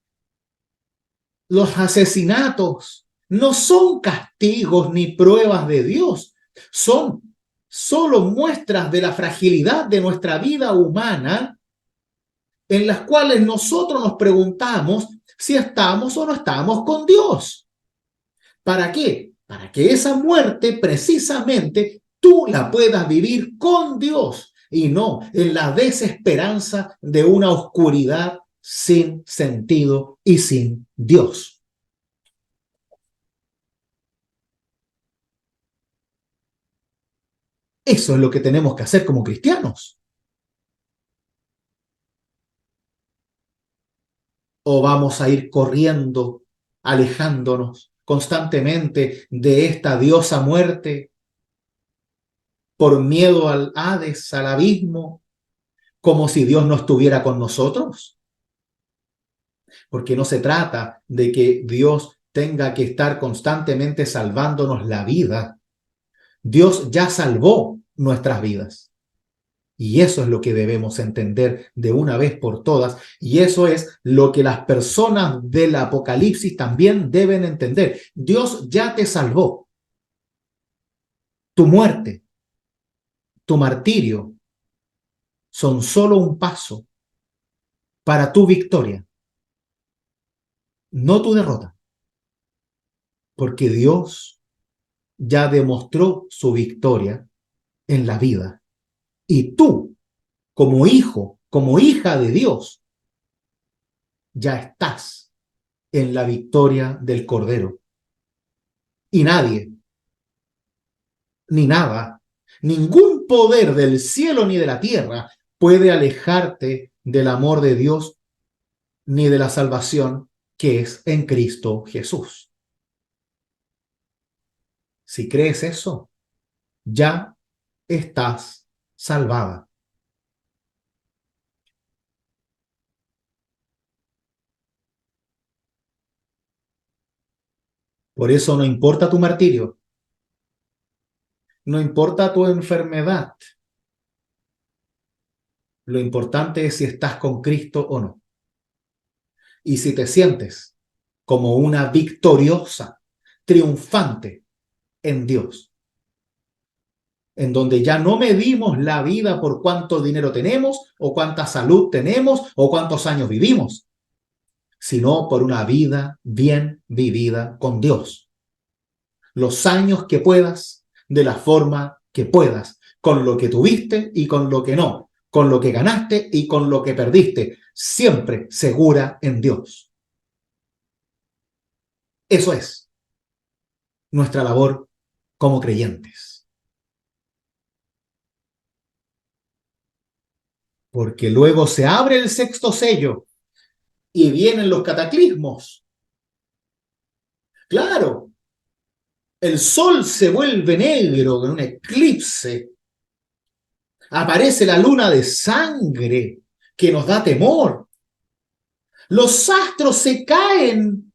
los asesinatos no son castigos ni pruebas de Dios. Son solo muestras de la fragilidad de nuestra vida humana en las cuales nosotros nos preguntamos si estamos o no estamos con Dios. ¿Para qué? Para que esa muerte precisamente tú la puedas vivir con Dios y no en la desesperanza de una oscuridad sin sentido y sin Dios. Eso es lo que tenemos que hacer como cristianos. ¿O vamos a ir corriendo, alejándonos constantemente de esta diosa muerte por miedo al Hades, al abismo, como si Dios no estuviera con nosotros? Porque no se trata de que Dios tenga que estar constantemente salvándonos la vida. Dios ya salvó nuestras vidas. Y eso es lo que debemos entender de una vez por todas. Y eso es lo que las personas del Apocalipsis también deben entender. Dios ya te salvó. Tu muerte, tu martirio, son solo un paso para tu victoria, no tu derrota. Porque Dios ya demostró su victoria en la vida. Y tú, como hijo, como hija de Dios, ya estás en la victoria del Cordero. Y nadie, ni nada, ningún poder del cielo ni de la tierra puede alejarte del amor de Dios ni de la salvación que es en Cristo Jesús. Si crees eso, ya estás salvada. Por eso no importa tu martirio, no importa tu enfermedad. Lo importante es si estás con Cristo o no. Y si te sientes como una victoriosa, triunfante en Dios, en donde ya no medimos la vida por cuánto dinero tenemos, o cuánta salud tenemos, o cuántos años vivimos, sino por una vida bien vivida con Dios. Los años que puedas, de la forma que puedas, con lo que tuviste y con lo que no, con lo que ganaste y con lo que perdiste, siempre segura en Dios. Eso es nuestra labor como creyentes. Porque luego se abre el sexto sello y vienen los cataclismos. Claro, el sol se vuelve negro en un eclipse. Aparece la luna de sangre que nos da temor. Los astros se caen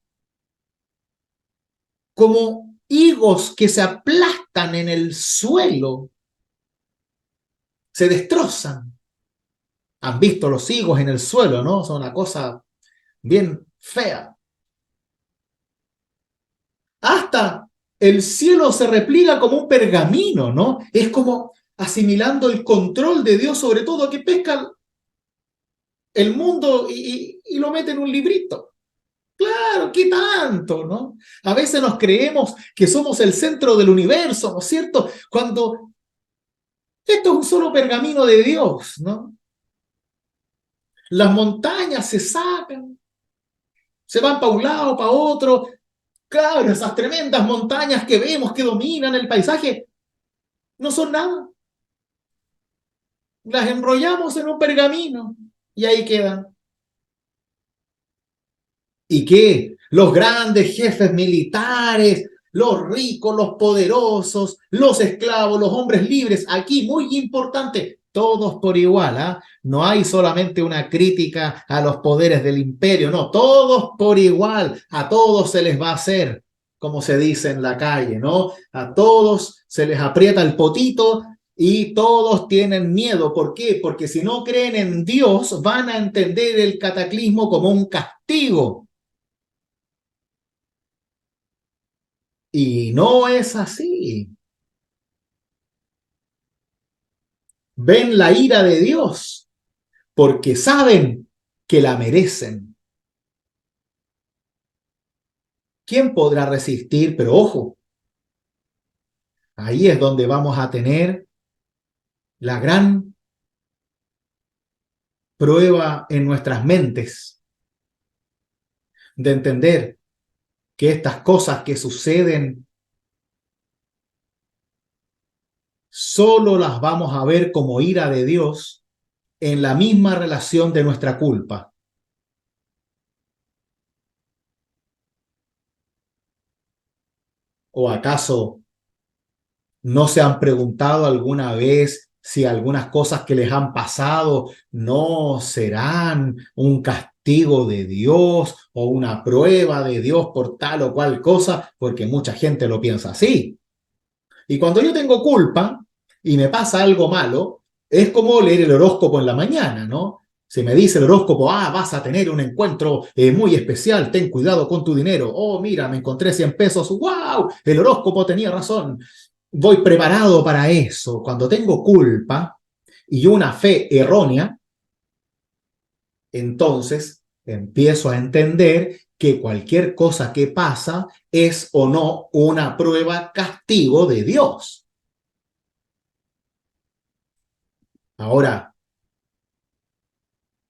como higos que se aplastan en el suelo. Se destrozan. Han visto los higos en el suelo, ¿no? Son una cosa bien fea. Hasta el cielo se repliega como un pergamino, ¿no? Es como asimilando el control de Dios sobre todo, que pesca el mundo y lo mete en un librito. Claro, ¿qué tanto, no? A veces nos creemos que somos el centro del universo, ¿no es cierto? Cuando esto es un solo pergamino de Dios, ¿no? Las montañas se sacan, se van para un lado, para otro. Claro, esas tremendas montañas que vemos que dominan el paisaje no son nada. Las enrollamos en un pergamino y ahí quedan. ¿Y qué? Los grandes jefes militares, los ricos, los poderosos, los esclavos, los hombres libres, aquí muy importante, todos por igual, ¿ah? No hay solamente una crítica a los poderes del imperio, no, todos por igual, a todos se les va a hacer, como se dice en la calle, ¿no? A todos se les aprieta el potito y todos tienen miedo. ¿Por qué? Porque si no creen en Dios, van a entender el cataclismo como un castigo. Y no es así. Ven la ira de Dios porque saben que la merecen. ¿Quién podrá resistir? Pero ojo, ahí es donde vamos a tener la gran prueba en nuestras mentes de entender que estas cosas que suceden solo las vamos a ver como ira de Dios en la misma relación de nuestra culpa. ¿O acaso no se han preguntado alguna vez si algunas cosas que les han pasado no serán un castigo de Dios o una prueba de Dios por tal o cual cosa? Porque mucha gente lo piensa así. Y cuando yo tengo culpa y me pasa algo malo, es como leer el horóscopo en la mañana, ¿no? Si me dice el horóscopo, vas a tener un encuentro muy especial, ten cuidado con tu dinero. Oh, mira, me encontré 100 pesos. ¡Wow! El horóscopo tenía razón. Voy preparado para eso. Cuando tengo culpa y una fe errónea, entonces empiezo a entender que cualquier cosa que pasa es o no una prueba castigo de Dios. Ahora,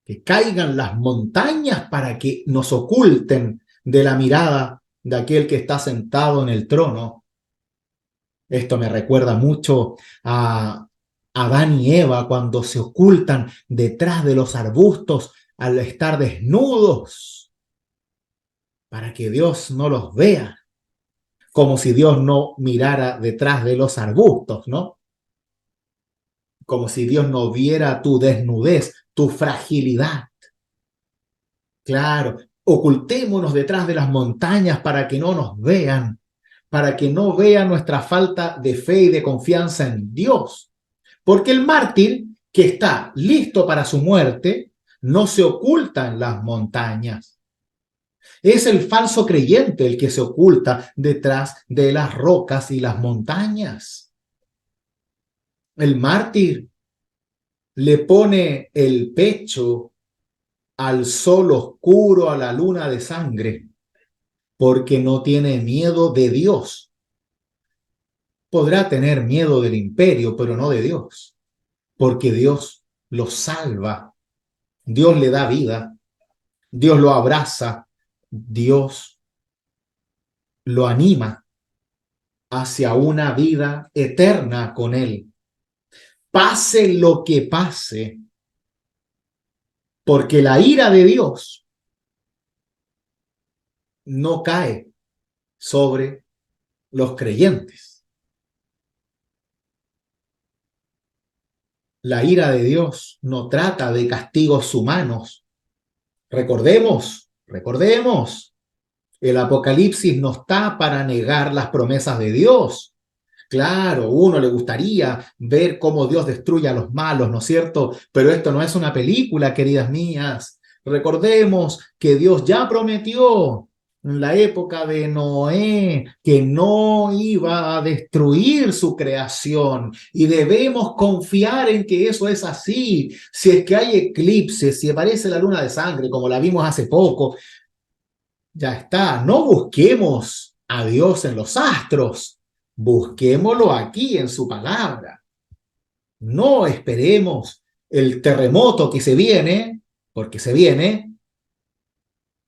que caigan las montañas para que nos oculten de la mirada de aquel que está sentado en el trono. Esto me recuerda mucho a Adán y Eva cuando se ocultan detrás de los arbustos al estar desnudos para que Dios no los vea, como si Dios no mirara detrás de los arbustos, ¿no? Como si Dios no viera tu desnudez, tu fragilidad. Claro, ocultémonos detrás de las montañas para que no nos vean, para que no vean nuestra falta de fe y de confianza en Dios. Porque el mártir que está listo para su muerte no se oculta en las montañas. Es el falso creyente el que se oculta detrás de las rocas y las montañas. El mártir le pone el pecho al sol oscuro, a la luna de sangre, porque no tiene miedo de Dios. Podrá tener miedo del imperio, pero no de Dios, porque Dios lo salva, Dios le da vida, Dios lo abraza, Dios lo anima hacia una vida eterna con Él. Pase lo que pase, porque la ira de Dios no cae sobre los creyentes. La ira de Dios no trata de castigos humanos. Recordemos, el Apocalipsis no está para negar las promesas de Dios. Claro, uno le gustaría ver cómo Dios destruye a los malos, ¿no es cierto? Pero esto no es una película, queridas mías. Recordemos que Dios ya prometió en la época de Noé que no iba a destruir su creación y debemos confiar en que eso es así. Si es que hay eclipses, si aparece la luna de sangre como la vimos hace poco, ya está. No busquemos a Dios en los astros. Busquémoslo aquí en su palabra. No esperemos el terremoto que se viene porque se viene,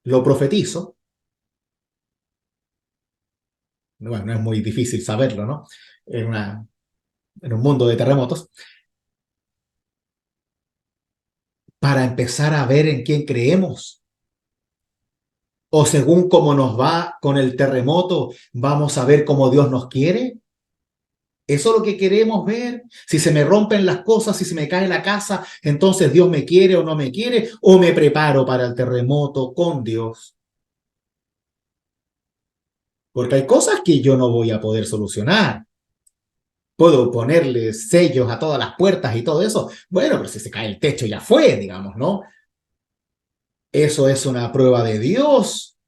lo profetizo. Bueno, no es muy difícil saberlo, ¿no? En un mundo de terremotos, para empezar a ver en quién creemos. O según cómo nos va con el terremoto, vamos a ver cómo Dios nos quiere. Eso es lo que queremos ver. Si se me rompen las cosas, si se me cae la casa, entonces Dios me quiere o no me quiere, o me preparo para el terremoto con Dios. Porque hay cosas que yo no voy a poder solucionar. Puedo ponerle sellos a todas las puertas y todo eso. Bueno, pero si se cae el techo ya fue, digamos, ¿no? Eso es una prueba de Dios,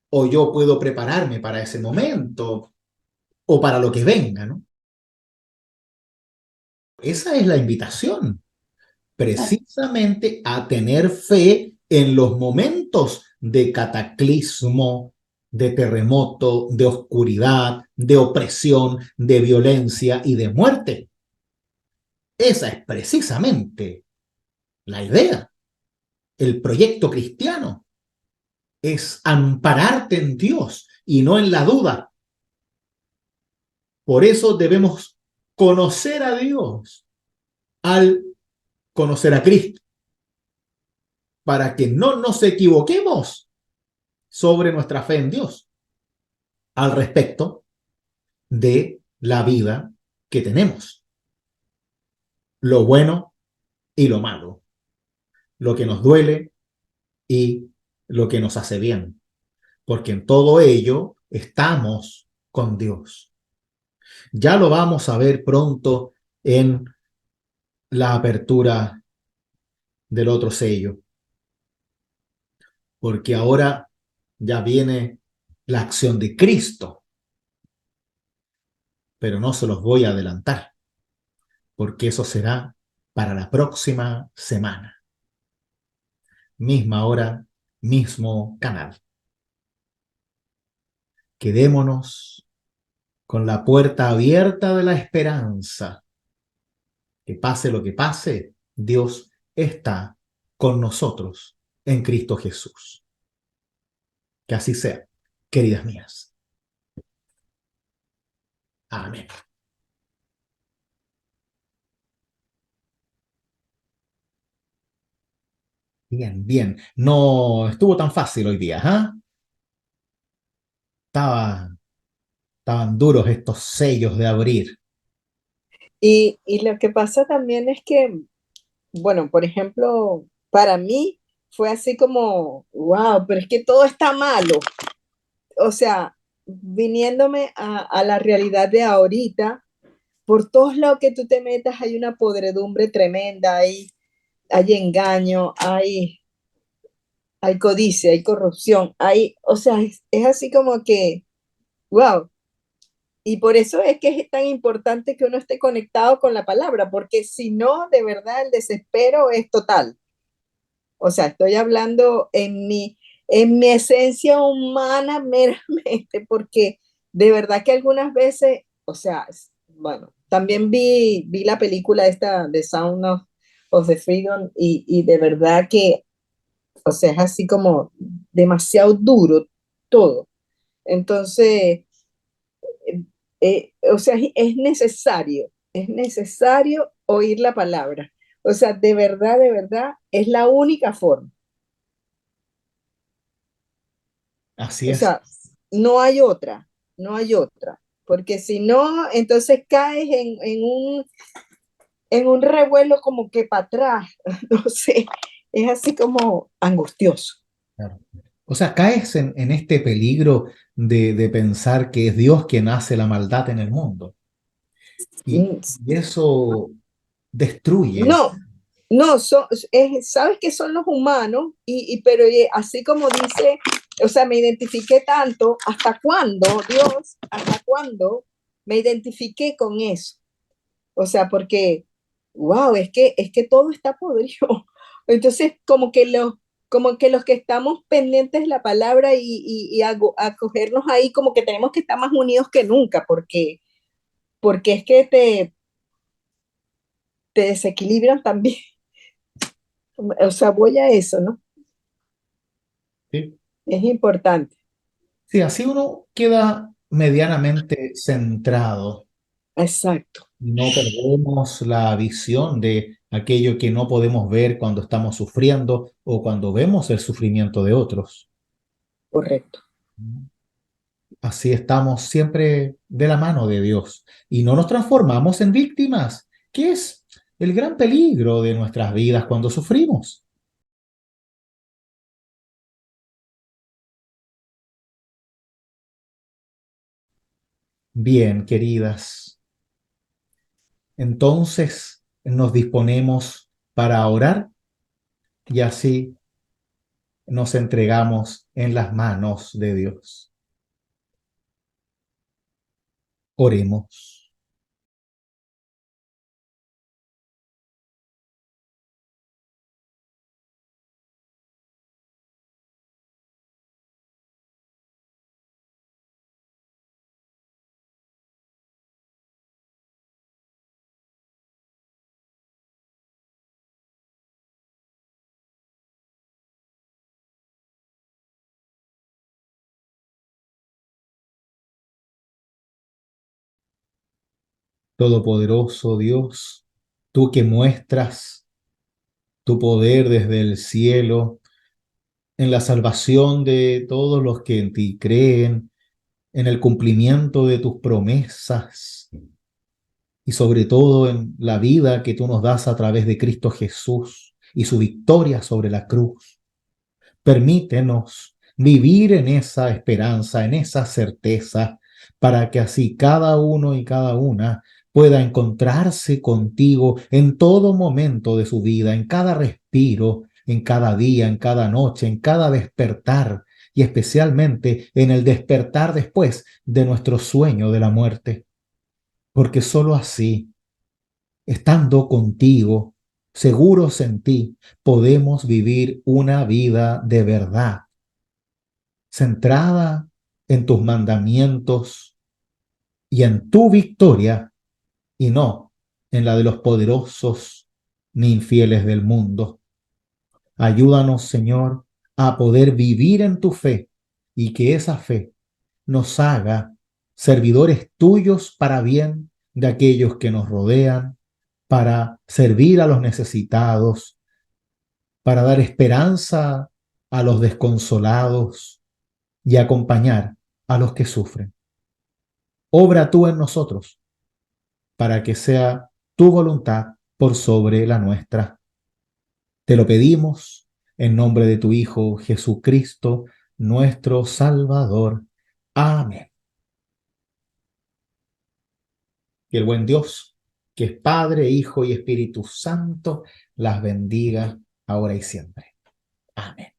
o yo puedo prepararme para ese momento o para lo que venga, ¿no? Esa es la invitación, Claro. precisamente a tener fe en los momentos de cataclismo, de terremoto, de oscuridad, de opresión, de violencia y de muerte. Esa es precisamente la idea. El proyecto cristiano es ampararte en Dios y no en la duda. Por eso debemos conocer a Dios al conocer a Cristo, para que no nos equivoquemos sobre nuestra fe en Dios al respecto de la vida que tenemos, lo bueno y lo malo, lo que nos duele y lo que nos hace bien, porque en todo ello estamos con Dios. Ya lo vamos a ver pronto en la apertura del otro sello, porque ahora ya viene la acción de Cristo, pero no se los voy a adelantar, porque eso será para la próxima semana. Misma hora, mismo canal. Quedémonos con la puerta abierta de la esperanza. Que pase lo que pase, Dios está con nosotros en Cristo Jesús. Que así sea, queridas mías. Amén. Bien, bien. No estuvo tan fácil hoy día, ¿ah? Estaba, estaban duros estos sellos de abrir. Y lo que pasa también es que, bueno, por ejemplo, para mí fue así como, wow, pero es que todo está malo. O sea, viniéndome a la realidad de ahorita, por todos lados que tú te metas hay una podredumbre tremenda, hay engaño, hay codicia, hay corrupción, o sea, es así como que, wow. Y por eso es que es tan importante que uno esté conectado con la palabra, porque si no, de verdad el desespero es total. O sea, estoy hablando en mi esencia humana meramente, porque de verdad que algunas veces, o sea, bueno, también vi la película esta de Sound of the Freedom y de verdad que, o sea, es así como demasiado duro todo. Entonces, o sea, es necesario oír la palabra. O sea, de verdad, es la única forma. Así O es. sea, no hay otra, no hay otra. Porque si no, entonces caes en un revuelo como que para atrás, no sé, es así como angustioso. Claro. O sea, caes en este peligro de pensar que es Dios quien hace la maldad en el mundo. Mm, Y eso destruye. no, no, sabes que son los humanos, pero así como dice, o sea, me identifiqué tanto, ¿hasta cuándo, Dios? ¿Hasta cuándo me identifiqué con eso? O sea, porque, wow, es que todo está podrido. Entonces, como que los que estamos pendientes de la palabra y acogernos ahí, como que tenemos que estar más unidos que nunca, porque es que te desequilibran también. O sea, voy a eso, ¿no? ¿Sí? Es importante. Sí, así uno queda medianamente centrado. Exacto, No perdemos la visión de aquello que no podemos ver cuando estamos sufriendo o cuando vemos el sufrimiento de otros. correcto. Así estamos siempre de la mano de Dios y no nos transformamos en víctimas, que es el gran peligro de nuestras vidas cuando sufrimos. Bien, queridas, entonces nos disponemos para orar y así nos entregamos en las manos de Dios. Oremos. Todopoderoso Dios, tú que muestras tu poder desde el cielo en la salvación de todos los que en ti creen, en el cumplimiento de tus promesas y sobre todo en la vida que tú nos das a través de Cristo Jesús y su victoria sobre la cruz. Permítenos vivir en esa esperanza, en esa certeza, para que así cada uno y cada una pueda encontrarse contigo en todo momento de su vida, en cada respiro, en cada día, en cada noche, en cada despertar y especialmente en el despertar después de nuestro sueño de la muerte. Porque sólo así, estando contigo, seguros en ti, podemos vivir una vida de verdad centrada en tus mandamientos y en tu victoria, y no en la de los poderosos ni infieles del mundo. Ayúdanos, Señor, a poder vivir en tu fe y que esa fe nos haga servidores tuyos para bien de aquellos que nos rodean, para servir a los necesitados, para dar esperanza a los desconsolados y acompañar a los que sufren. Obra tú en nosotros para que sea tu voluntad por sobre la nuestra. Te lo pedimos en nombre de tu Hijo Jesucristo, nuestro Salvador. Amén. Que el buen Dios, que es Padre, Hijo y Espíritu Santo, las bendiga ahora y siempre. Amén.